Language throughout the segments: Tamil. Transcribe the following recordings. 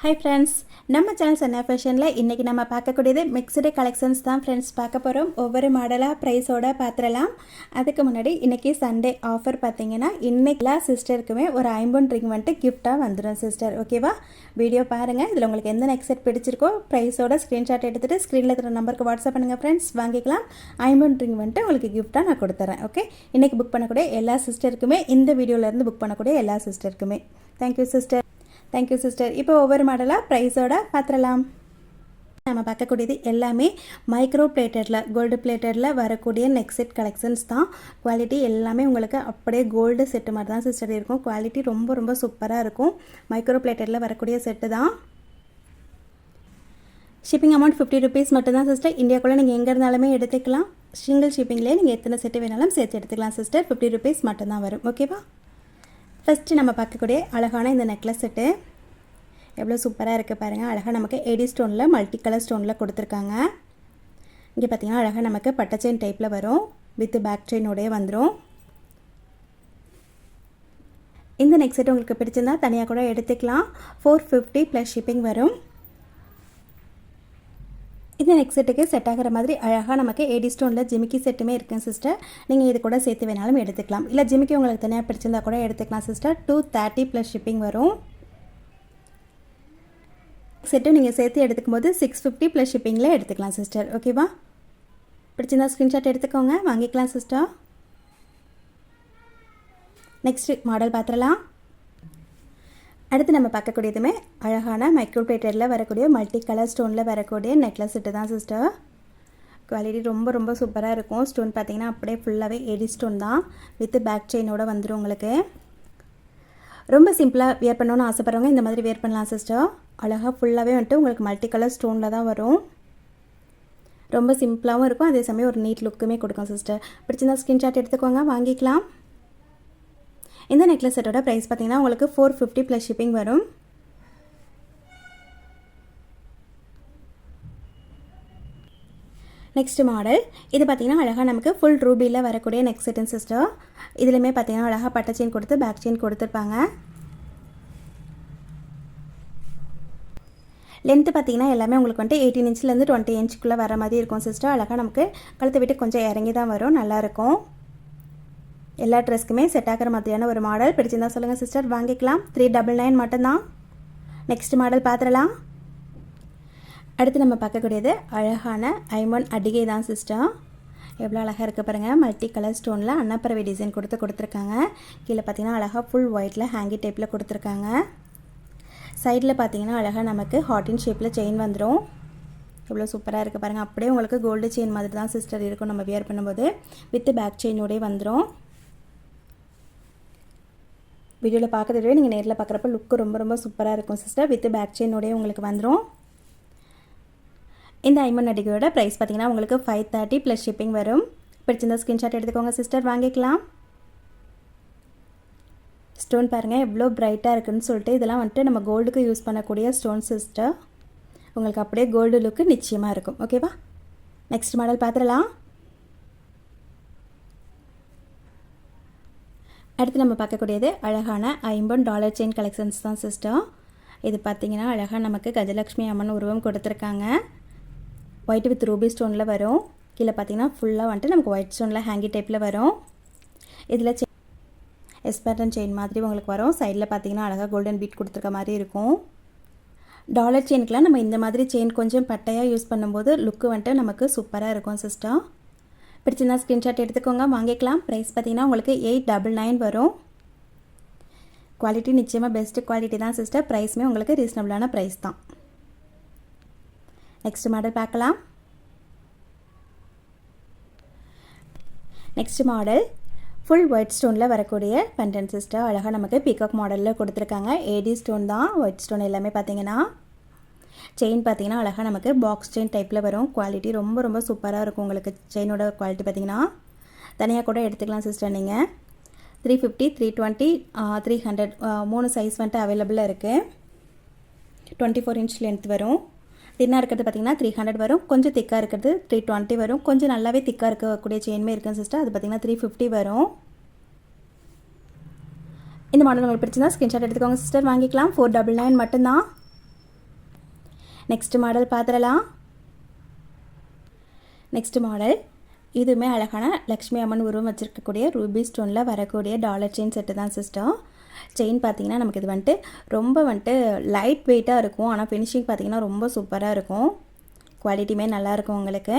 Hi friends, நம்ம சேனல் சன்னா ஃபேஷனில் இன்றைக்கி நம்ம பார்க்கக்கூடியது மிக்சடு கலெக்ஷன்ஸ் தான் ஃப்ரெண்ட்ஸ் பார்க்க போகிறோம். ஒவ்வொரு மாடலாக ப்ரைஸோட பார்த்துடலாம். அதுக்கு முன்னாடி இன்றைக்கி சண்டே ஆஃபர் பார்த்தீங்கன்னா இன்றைக்கி எல்லா சிஸ்டருக்குமே ஒரு 50 ரிங் வந்துட்டு கிஃப்ட்டாக வந்துடும் சிஸ்டர். ஓகேவா, வீடியோ பாருங்கள். இதில் உங்களுக்கு எந்த நெக்ஸ்ட் செட் பிடிச்சிருக்கோ ப்ரைஸோட ஸ்க்ரீன்ஷாட் எடுத்துகிட்டு ஸ்க்ரீனில் இருக்கிற நம்பருக்கு வாட்ஸ்அப் பண்ணுங்கள் ஃப்ரெண்ட்ஸ், வாங்கிக்கலாம். 50 ரிங் வந்துட்டு உங்களுக்கு கிஃப்ட்டாக நான் கொடுத்துறேன். ஓகே, இன்றைக்கி புக் பண்ணக்கூடிய எல்லா சிஸ்டருக்குமே, இந்த வீடியோவிலேருந்து புக் பண்ணக்கூடிய எல்லா சிஸ்டருக்குமே தேங்க்யூ சிஸ்டர். Thank you sister. இப்போ ஒவ்வொரு மாடலாக ப்ரைஸோட பார்த்துடலாம். நம்ம பார்க்கக்கூடியது எல்லாமே மைக்ரோ பிளேட்டடில், கோல்டு பிளேட்டடில் வரக்கூடிய நெக் செட் கலெக்ஷன்ஸ் தான். குவாலிட்டி எல்லாமே உங்களுக்கு அப்படியே கோல்டு செட்டு மாதிரி தான் சிஸ்டர் இருக்கும். குவாலிட்டி ரொம்ப ரொம்ப சூப்பராக இருக்கும். மைக்ரோ பிளேட்டடில் வரக்கூடிய செட்டு தான். ஷிப்பிங் அமௌண்ட் 50 ருபீஸ் மட்டும்தான் சிஸ்டர். இந்தியாக்குள்ளே நீங்கள் எங்கே இருந்தாலுமே எடுத்துக்கலாம். சிங்கிள் ஷிப்பிங்லேயே நீங்கள் எத்தனை செட்டு வேணாலும் சேர்த்து எடுத்துக்கலாம் சிஸ்டர். 50 ருபீஸ் மட்டும்தான் வரும். ஓகேவா, ஃபஸ்ட்டு நம்ம பார்க்கக்கூடிய அழகான இந்த நெக்லஸ் செட்டு எவ்வளோ சூப்பராக இருக்குது பாருங்கள். அழகாக நமக்கு ஏடி ஸ்டோனில் மல்டி கலர் ஸ்டோனில் கொடுத்துருக்காங்க. இங்கே பார்த்திங்கன்னா அழகாக நமக்கு பட்டை செயின் டைப்பில் வரும், வித் பேக் செயினோடய வந்துடும். இந்த நெக் செட் உங்களுக்கு பிடிச்சிருந்தால் தனியாக கூட எடுத்துக்கலாம். 450 ப்ளஸ் ஷிப்பிங் வரும். இந்த நெக் செட்டுக்கு செட் ஆகிற மாதிரி அழகாக நமக்கு ஏடி ஸ்டோனில் ஜிமிக்கி செட்டுமே இருக்குங்க சிஸ்டர். நீங்கள் இது கூட சேர்த்து வேணாலும் எடுத்துக்கலாம். இல்லை ஜிமிக்கி உங்களுக்கு தனியாக பிடிச்சிருந்தா கூட எடுத்துக்கலாம் சிஸ்டர். 230 ப்ளஸ் ஷிப்பிங் வரும். செட்டும் நீங்கள் சேர்த்து எடுத்துக்கும் போது 650 ப்ளஸ் ஷிப்பிங்கில் எடுத்துக்கலாம் சிஸ்டர். ஓகேவா, பிடிச்சிருந்தா ஸ்க்ரீன்ஷாட் எடுத்துக்கோங்க, வாங்கிக்கலாம் சிஸ்டர். நெக்ஸ்ட் மாடல் பார்த்துடலாம். அடுத்து நம்ம பார்க்கக்கூடியதுமே அழகான மைக்ரோ பிளேட்டடில் வரக்கூடிய மல்டி கலர் ஸ்டோனில் வரக்கூடிய நெக்லஸ் செட்டு தான் சிஸ்டர். குவாலிட்டி ரொம்ப ரொம்ப சூப்பராக இருக்கும். ஸ்டோன் பார்த்திங்கன்னா அப்படியே ஃபுல்லாகவே ஏடி ஸ்டோன் தான், வித் பேக் செயினோட வந்துடும். உங்களுக்கு ரொம்ப சிம்பிளாக வியர் பண்ணணும்னு ஆசைப்படுறவங்க இந்த மாதிரி வியர் பண்ணலாம் சிஸ்டர். அழகாக ஃபுல்லாகவே வந்துட்டு உங்களுக்கு மல்டி கலர் ஸ்டோனில் தான் வரும். ரொம்ப சிம்பிளாகவும் இருக்கும், அதே சமயம் ஒரு நீட் லுக்குமே கொடுக்கும் சிஸ்டர். பிடிச்சிருந்தா ஸ்க்ரீன்ஷாட் எடுத்துக்கோங்க, வாங்கிக்கலாம். இந்த நெக்லஸ் செட்டோட ப்ரைஸ் பார்த்தீங்கன்னா உங்களுக்கு 450 ப்ளஸ் ஷிப்பிங் வரும். நெக்ஸ்ட் மாடல் இது பார்த்தீங்கன்னா அழகாக நமக்கு ஃபுல் ரூபியில் வரக்கூடிய நெக் செட்டுன்னு சிஸ்டர். இதுலையுமே பார்த்தீங்கன்னா அழகாக பட்டை செயின் கொடுத்து பேக் செயின் கொடுத்துருப்பாங்க. லென்த்து பார்த்தீங்கன்னா எல்லாமே உங்களுக்கு வந்துட்டு 18 இன்ச்லேருந்து 20 இன்ச்சுக்குள்ளே வர மாதிரி இருக்கும் சிஸ்டர். அழகாக நமக்கு கழுத்தை விட்டு கொஞ்சம் இறங்கி தான் வரும், நல்லாயிருக்கும். எல்லா ட்ரெஸ்க்குமே செட் ஆகிற மாதிரியான ஒரு மாடல். பிடிச்சிருந்தா சொல்லுங்கள் சிஸ்டர், வாங்கிக்கலாம். 399 மட்டும்தான். நெக்ஸ்ட் மாடல் பார்த்துடலாம். அடுத்து நம்ம பார்க்கக்கூடியது அழகான ஐமன் அடிகை தான் சிஸ்டர். எவ்வளோ அழகாக இருக்குது பாருங்கள். மல்டி கலர் ஸ்டோனில் அன்னப்பறவை டிசைன் கொடுத்துருக்காங்க. கீழே பார்த்தீங்கன்னா அழகாக ஃபுல் ஒயிட்டில் ஹேங்கி டைப்பில் கொடுத்துருக்காங்க. சைடில் பார்த்தீங்கன்னா அழகாக நமக்கு ஹார்டின் ஷேப்பில் செயின் வந்துடும். எவ்வளோ சூப்பராக இருக்குது பாருங்கள். அப்படியே உங்களுக்கு கோல்டு செயின் மாதிரி தான் சிஸ்டர் இருக்கும் நம்ம வியர் பண்ணும்போது, வித் பேக் செயினோடய வந்துடும். வீடியோவில் பார்க்கறத விட நீங்கள் நேரில் பார்க்குறப்ப லுக்கு ரொம்ப ரொம்ப சூப்பராக இருக்கும் சிஸ்டர். வித் பேக் செயினோடய உங்களுக்கு வந்துடும். இந்த ஐமன் அடிகையோட ப்ரைஸ் பார்த்தீங்கன்னா உங்களுக்கு 530 ப்ளஸ் ஷிப்பிங் வரும். பிடிச்சிருந்தா ஸ்க்ரீன்ஷாட் எடுத்துக்கோங்க சிஸ்டர், வாங்கிக்கலாம். ஸ்டோன் பாருங்கள் எவ்வளோ பிரைட்டாக இருக்குதுன்னு சொல்லிட்டு. இதெல்லாம் வந்துட்டு நம்ம கோல்டுக்கு யூஸ் பண்ணக்கூடிய ஸ்டோன் சிஸ்டர். உங்களுக்கு அப்படியே கோல்டு லுக்கு நிச்சயமாக இருக்கும். ஓகேவா, நெக்ஸ்ட் மாடல் பார்த்துடலாம். அடுத்து நம்ம பார்க்கக்கூடியது அழகான $50 செயின் கலெக்ஷன்ஸ் தான் சிஸ்டர். இது பார்த்திங்கன்னா அழகாக நமக்கு கஜலக்ஷ்மி அம்மன் உருவம் கொடுத்துருக்காங்க. ஒயிட் வித் ரூபி ஸ்டோனில் வரும். கீழே பார்த்திங்கன்னா ஃபுல்லாக வந்துட்டு நமக்கு ஒயிட் ஸ்டோனில் ஹேங்கி டைப்பில் வரும். இதில் எஸ்பேட்டன் செயின் மாதிரி உங்களுக்கு வரும். சைடில் பார்த்திங்கன்னா அழகாக கோல்டன் பீட் கொடுத்துருக்க மாதிரி இருக்கும். டாலர் செயினுக்கெலாம் நம்ம இந்த மாதிரி செயின் கொஞ்சம் பட்டையாக யூஸ் பண்ணும்போது லுக்கு வந்துட்டு நமக்கு சூப்பராக இருக்கும் சிஸ்டர். பிடிச்சிருந்தா ஸ்க்ரீன்ஷாட் எடுத்துக்கோங்க, வாங்கிக்கலாம். ப்ரைஸ் பார்த்தீங்கன்னா உங்களுக்கு 899 வரும். குவாலிட்டி நிச்சயமாக பெஸ்ட்டு குவாலிட்டி தான் சிஸ்டர். ப்ரைஸுமே உங்களுக்கு ரீசனபிளான ப்ரைஸ் தான். நெக்ஸ்ட் மாடல் பார்க்கலாம். நெக்ஸ்ட் மாடல் ஃபுல் ஒயிட் ஸ்டோனில் வரக்கூடிய பெண்டன்ட் சிஸ்டர். அழகாக நமக்கு பீகாக் மாடலில் கொடுத்துருக்காங்க. ஏடி ஸ்டோன் தான், ஒயிட் ஸ்டோன் எல்லாமே பார்த்தீங்கன்னா. செயின் பார்த்தீங்கன்னா அழகாக நமக்கு பாக்ஸ் செயின் டைப்பில் வரும். குவாலிட்டி ரொம்ப ரொம்ப சூப்பராக இருக்கும். உங்களுக்கு செயினோட குவாலிட்டி பார்த்தீங்கன்னா தனியாக கூட எடுத்துக்கலாம் சிஸ்டர். நீங்கள் 350, 320, 300 3 சைஸ் வந்துட்டு அவைலபிளாக இருக்குது. 24 இன்ச் லென்த் வரும். தின்னாக இருக்கிறது பார்த்திங்கன்னா 300 வரும். கொஞ்சம் திக்காக இருக்கிறது 320 வரும். கொஞ்சம் நல்லாவே திக்காக இருக்கக்கூடிய செயின்மே இருக்குங்க சிஸ்டர். அது பார்த்திங்கன்னா 350 வரும். இந்த மாடல் உங்களுக்கு பிடிச்சிருந்தா ஸ்க்ரீன்ஷாட் எடுத்துக்கோங்க சிஸ்டர், வாங்கிக்கலாம். 499 மட்டும்தான். நெக்ஸ்ட் மாடல் பார்த்துடலாம். நெக்ஸ்ட் மாடல் இதுவுமே அழகான லக்ஷ்மி அம்மன் உருவம் வச்சுருக்கக்கூடிய ரூபி ஸ்டோனில் வரக்கூடிய டாலர் செயின் செட்டு தான் சிஸ்டர். செயின் பார்த்திங்கன்னா நமக்கு இது வந்துட்டு ரொம்ப லைட் வெயிட்டாக இருக்கும். ஆனால் ஃபினிஷிங் பார்த்திங்கன்னா ரொம்ப சூப்பராக இருக்கும். குவாலிட்டியுமே நல்லாயிருக்கும். உங்களுக்கு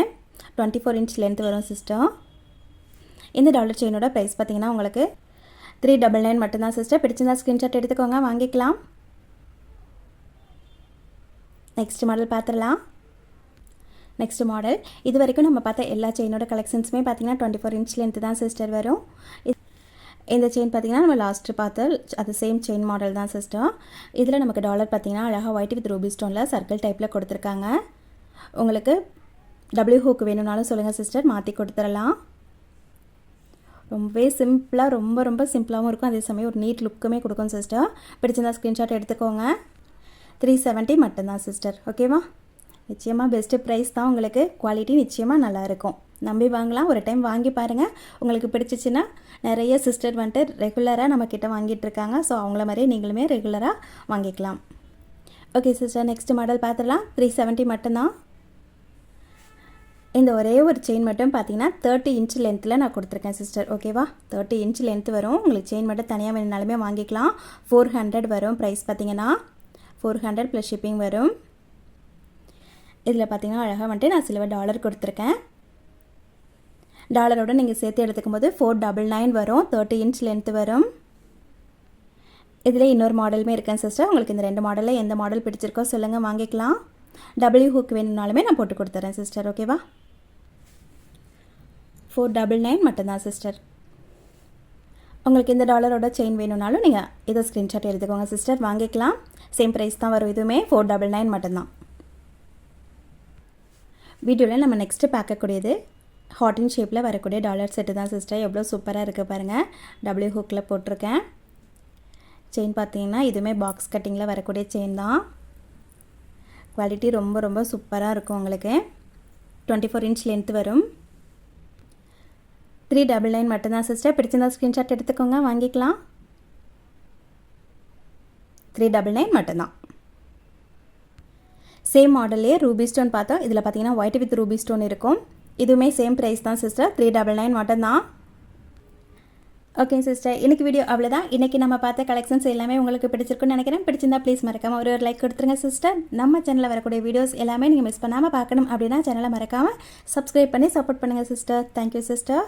24 இன்ச் லென்த் வரும் சிஸ்டர். இந்த டாலர் செயினோட ப்ரைஸ் பார்த்திங்கன்னா உங்களுக்கு 399 மட்டும்தான் சிஸ்டர். பிடிச்சிருந்தா ஸ்க்ரீன்ஷாட் எடுத்துக்கோங்க, வாங்கிக்கலாம். நெக்ஸ்ட் மாடல் பார்த்துடலாம். நெக்ஸ்ட் மாடல் இது வரைக்கும் நம்ம பார்த்த எல்லா செயினோட கலெக்ஷன்ஸுமே பார்த்திங்கன்னா 24 இன்ச் லென்த்து தான் சிஸ்டர் வரும். இந்த செயின் பார்த்திங்கன்னா நம்ம லாஸ்ட்டு பார்த்து அது சேம் செயின் மாடல் தான் சிஸ்டர். இதில் நமக்கு டாலர் பார்த்திங்கன்னா அழகாக ஒயிட் வித் ரூபி ஸ்டோனில் சர்க்கிள் டைப்பில் கொடுத்துருக்காங்க. உங்களுக்கு டபிள்யூ ஹூக் வேணும்னாலும் சொல்லுங்கள் சிஸ்டர், மாற்றி கொடுத்துடலாம். ரொம்பவே சிம்பிளாக ரொம்ப சிம்பிளாகவும் இருக்கும். அதே சமயம் ஒரு நீட் லுக்குமே கொடுக்கும் சிஸ்டர். பிடிச்சிருந்தா ஸ்க்ரீன்ஷாட் எடுத்துக்கோங்க. 370 மட்டும்தான் சிஸ்டர். ஓகேவா? நிச்சயமாக பெஸ்ட்டு ப்ரைஸ் தான். உங்களுக்கு குவாலிட்டி நிச்சயமாக நல்லாயிருக்கும். நம்பி வாங்கலாம். ஒரு டைம் வாங்கி பாருங்கள். உங்களுக்கு பிடிச்சிச்சின்னா நிறைய சிஸ்டர் ரெகுலராக நம்மக்கிட்ட வாங்கிட்டுருக்காங்க. ஸோ அவங்கள மாதிரியே நீங்களுமே ரெகுலராக வாங்கிக்கலாம். ஓகே சிஸ்டர், நெக்ஸ்ட் மாடல் பார்த்துடலாம். 370 மட்டும்தான். இந்த ஒரே ஒரு செயின் மட்டும் பார்த்தீங்கன்னா 30 இன்ச் லென்த்தில் நான் கொடுத்துருக்கேன் சிஸ்டர். ஓகேவா? 30 இன்ச் லென்த் வரும். உங்களுக்கு செயின் மட்டும் தனியாக வேணுனாலுமே வாங்கிக்கலாம். 400 வரும். ப்ரைஸ் பார்த்தீங்கன்னா 400 ப்ளஸ் ஷிப்பிங் வரும். இதில் பார்த்தீங்கன்னா அழகாக நான் சில்வர் டாலர் கொடுத்துருக்கேன். டாலரோடு நீங்கள் சேர்த்து எடுத்துக்கும் போது 499 வரும். 30 இன்ச் லென்த்து வரும். இதில் இன்னொரு மாடலுமே இருக்கேன் சிஸ்டர். உங்களுக்கு இந்த 2 மாடலில் எந்த மாடல் பிடிச்சிருக்கோ சொல்லுங்கள், வாங்கிக்கலாம். டபிள்யூ ஹூக் வேணும்னாலுமே நான் போட்டு கொடுத்துறேன் சிஸ்டர். ஓகேவா? 499 மட்டும்தான் சிஸ்டர். உங்களுக்கு இந்த டாலரோட செயின் வேணும்னாலும் நீங்கள் இதை ஸ்க்ரீன்ஷாட் எடுத்துக்கோங்க சிஸ்டர், வாங்கிக்கலாம். சேம் ப்ரைஸ் தான் வரும். இதுவுமே 499 மட்டும்தான். வீடியோவில் நம்ம நெக்ஸ்ட்டு பார்க்கக்கூடியது ஹார்டின் ஷேப்பில் வரக்கூடிய டாலர் செட்டு தான் சிஸ்டர். எவ்வளோ சூப்பராக இருக்குது பாருங்கள். டபிள்யூ ஹூக்கில் போட்டிருக்கேன். செயின் பார்த்தீங்கன்னா இதுவுமே பாக்ஸ் கட்டிங்கில் வரக்கூடிய செயின் தான். குவாலிட்டி ரொம்ப சூப்பராக இருக்கும். உங்களுக்கு 24 இன்ச் லென்த் வரும். 399 மட்டும்தான் சிஸ்டர். பிடிச்சிருந்தா ஸ்க்ரீன்ஷாட் எடுத்துக்கோங்க, வாங்கிக்கலாம். 399 மட்டும்தான். சேம் மாடல்லே ரூபி ஸ்டோன் பார்த்தோம். இதில் பார்த்தீங்கன்னா ஒயிட் வித் ரூபி ஸ்டோன் இருக்கும். இதுவுமே சேம் ப்ரைஸ் தான் சிஸ்டர். 399 மட்டும்தான். ஓகே சிஸ்டர், இன்றைக்கி வீடியோ அவ்வளோதான். இன்றைக்கி நம்ம பார்த்த கலெக்ஷன்ஸ் எல்லாமே உங்களுக்கு பிடிச்சிருக்குன்னு நினைக்கிறேன். பிடிச்சிருந்தா ப்ளீஸ் மறக்காமல் ஒரு லைக் கொடுத்துருங்க சிஸ்டர். நம்ம சேனலில் வரக்கூடிய வீடியோஸ் எல்லாமே நீங்கள் மிஸ் பண்ணாமல் பார்க்கணும் அப்படின்னா சேனலை மறக்காமல் சப்ஸ்கிரைப் பண்ணி சப்போர்ட் பண்ணுங்கள் சிஸ்டர். Thank you sister.